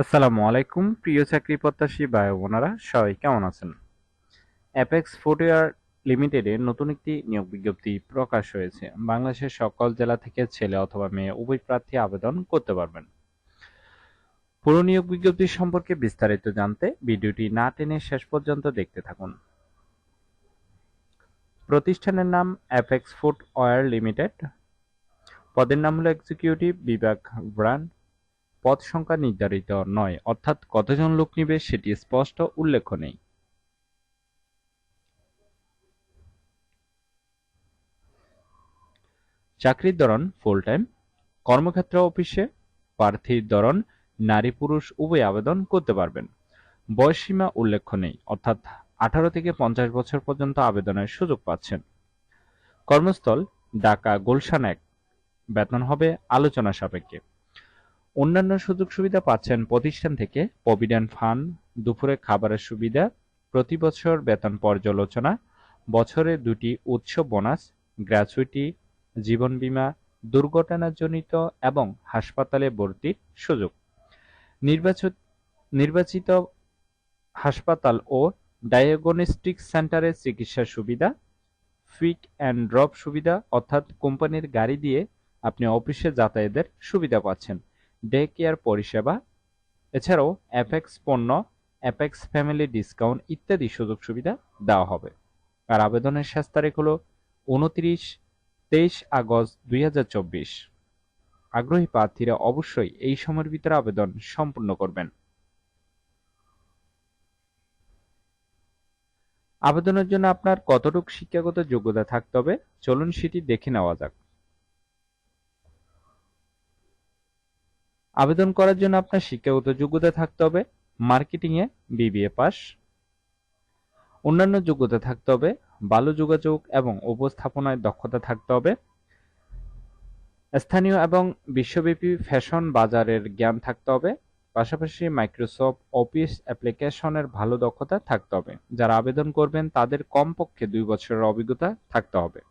আসসালামু আলাইকুম প্রিয় চাকরি প্রত্যাশী ভাই বোনেরা, সবাই কেমন আছেন? অ্যাপেক্স ফুটওয়্যার লিমিটেডে নতুন একটি নিয়োগ বিজ্ঞপ্তি প্রকাশ হয়েছে। বাংলাদেশের সকল জেলা থেকে ছেলে অথবা মেয়ে উভয় প্রার্থী আবেদন করতে পারবেন। পুরো নিয়োগ বিজ্ঞপ্তি সম্পর্কে বিস্তারিত জানতে ভিডিওটি না টেনে শেষ পর্যন্ত দেখতে থাকুন। প্রতিষ্ঠানের নাম অ্যাপেক্স ফুটওয়্যার লিমিটেড। পদের নাম হলো এক্সিকিউটিভ বিভাগ ব্র্যান্ড। পদ সংখ্যা নির্ধারিত নয়, অর্থাৎ কতজন লোক নিবে সেটি স্পষ্ট উল্লেখ নেই। চাকরির ধরন ফুল টাইম। কর্মক্ষেত্র অফিসে। প্রার্থীর ধরন নারী পুরুষ উভয় আবেদন করতে পারবেন। বয়সসীমা উল্লেখ নেই, অর্থাৎ 18 থেকে 50 বছর পর্যন্ত আবেদনের সুযোগ পাচ্ছেন। কর্মস্থল ঢাকা গুলশান 1। বেতন হবে আলোচনা সাপেক্ষে। অন্যান্য সুযোগ সুবিধা পাচ্ছেন প্রতিষ্ঠান থেকে প্রভিডেন্ট ফান্ড, দুপুরে খাবারের সুবিধা, প্রতি বছর বেতন পর্যালোচনা, বছরে 2টি উৎসব বোনাস, গ্র্যাচুইটি, জীবন বীমা, দুর্ঘটনাজনিত এবং হাসপাতালে ভর্তির সুযোগ। নির্বাচিত হাসপাতাল ও ডায়াগনস্টিক সেন্টারে চিকিৎসার সুবিধা, পিক অ্যান্ড ড্রপ সুবিধা, অর্থাৎ কোম্পানির গাড়ি দিয়ে আপনি অফিসে যাতায়াতের সুবিধা পাচ্ছেন। ডে কেয়ার পরিষেবা, এছাড়াও অ্যাপেক্স পণ্য, অ্যাপেক্স ফ্যামিলি ডিসকাউন্ট ইত্যাদি সুযোগ সুবিধা দেওয়া হবে। আর আবেদনের শেষ তারিখ হলো 23 আগস্ট 2024। আগ্রহী প্রার্থীরা অবশ্যই এই সময়ের ভিতরে আবেদন সম্পূর্ণ করবেন। আবেদনের জন্য আপনার কতটুকু শিক্ষাগত যোগ্যতা থাকতে হবে, চলুন সেটি দেখে নেওয়া যাক। আবেদন করার জন্য আপনার শিক্ষাগত যোগ্যতা থাকতে হবে মার্কেটিংয়ে বিবিএ পাস। অন্যান্য যোগ্যতা থাকতে হবে ভালো যোগাযোগ এবং উপস্থাপনায় দক্ষতা থাকতে হবে। স্থানীয় এবং বিশ্বব্যাপী ফ্যাশন বাজারের জ্ঞান থাকতে হবে। পাশাপাশি মাইক্রোসফট অফিস অ্যাপ্লিকেশনের ভালো দক্ষতা থাকতে হবে। যারা আবেদন করবেন তাদের কমপক্ষে 2 বছরের অভিজ্ঞতা থাকতে হবে।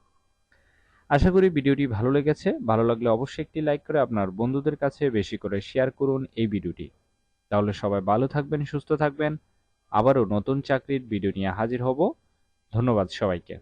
আশা করি ভিডিওটি ভালো লেগেছে। ভালো লাগলে অবশ্যই একটি লাইক করে আপনার বন্ধুদের কাছে বেশি করে শেয়ার করুন এই ভিডিওটি। তাহলে সবাই ভালো থাকবেন, সুস্থ থাকবেন। আবারও নতুন চাকরির ভিডিও নিয়ে হাজির হব। ধন্যবাদ সবাইকে।